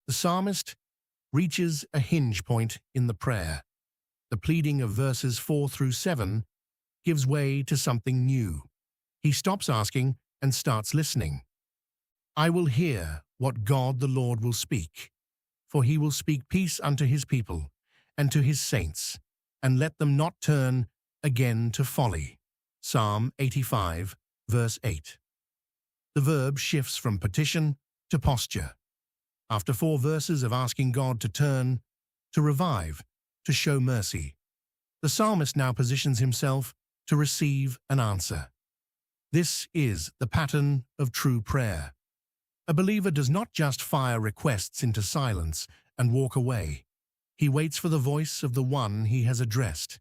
The psalmist reaches a hinge point in the prayer. The pleading of verses 4 through 7 gives way to something new. He stops asking and starts listening. I will hear what God the Lord will speak, for he will speak peace unto his people and to his saints, and let them not turn again to folly. Psalm 85, verse 8. The verb shifts from petition to posture. After 4 verses of asking God to turn, to revive, to show mercy, the psalmist now positions himself to receive an answer. This is the pattern of true prayer. A believer does not just fire requests into silence and walk away. He waits for the voice of the one he has addressed.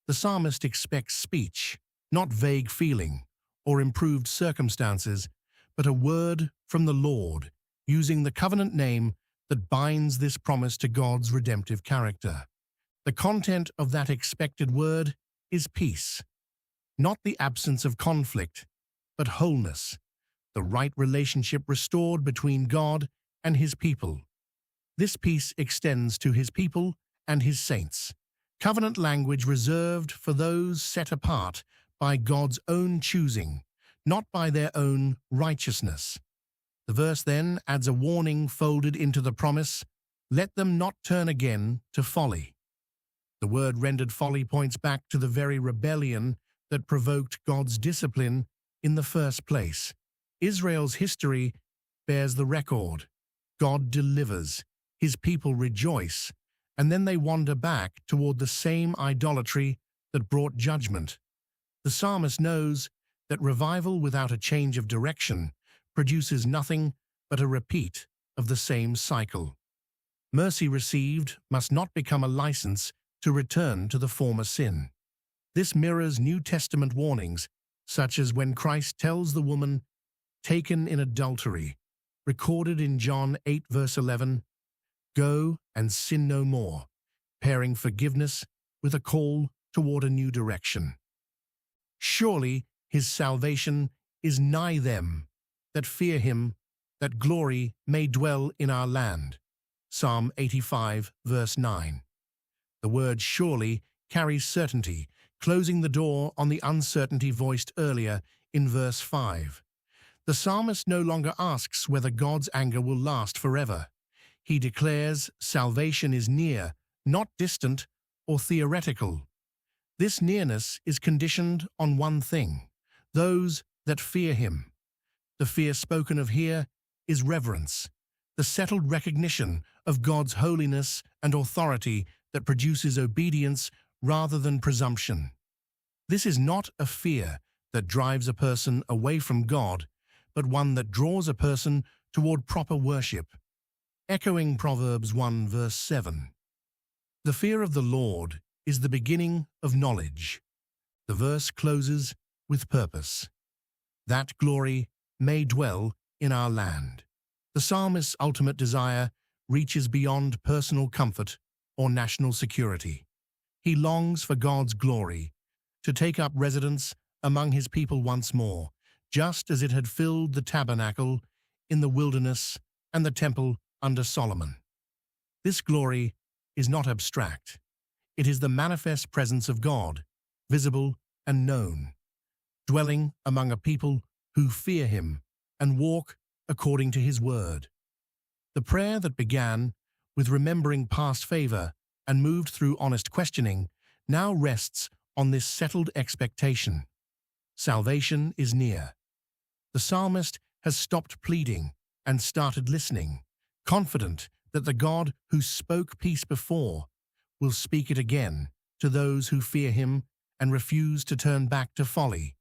The psalmist expects speech, not vague feeling or improved circumstances, but a word from the Lord, using the covenant name that binds this promise to God's redemptive character. The content of that expected word is peace, not the absence of conflict, but wholeness, the right relationship restored between God and his people. This peace extends to his people and his saints, covenant language reserved for those set apart by God's own choosing, not by their own righteousness. The verse then adds a warning folded into the promise, let them not turn again to folly. The word rendered folly points back to the very rebellion that provoked God's discipline in the first place. Israel's history bears the record. God delivers, his people rejoice, and then they wander back toward the same idolatry that brought judgment. The psalmist knows that revival without a change of direction produces nothing but a repeat of the same cycle. Mercy received must not become a license to return to the former sin. This mirrors New Testament warnings, such as when Christ tells the woman taken in adultery, recorded in John 8 verse 11, go and sin no more, pairing forgiveness with a call toward a new direction. Surely his salvation is nigh them that fear him, that glory may dwell in our land. Psalm 85 verse 9. The word surely carries certainty, closing the door on the uncertainty voiced earlier in verse 5. The psalmist no longer asks whether God's anger will last forever. He declares salvation is near, not distant or theoretical. This nearness is conditioned on one thing: those that fear him. The fear spoken of here is reverence, the settled recognition of God's holiness and authority that produces obedience rather than presumption. This is not a fear that drives a person away from God, but one that draws a person toward proper worship. Echoing Proverbs 1 verse 7. The fear of the Lord is the beginning of knowledge. The verse closes with purpose. That glory may dwell in our land. The psalmist's ultimate desire reaches beyond personal comfort or national security. He longs for God's glory to take up residence among his people once more, just as it had filled the tabernacle in the wilderness and the temple under Solomon. This glory is not abstract. It is the manifest presence of God, visible and known, dwelling among a people who fear him and walk according to his word. The prayer that began with remembering past favor and moved through honest questioning now rests on this settled expectation. Salvation is near. The psalmist has stopped pleading and started listening, confident that the God who spoke peace before will speak it again to those who fear him and refuse to turn back to folly.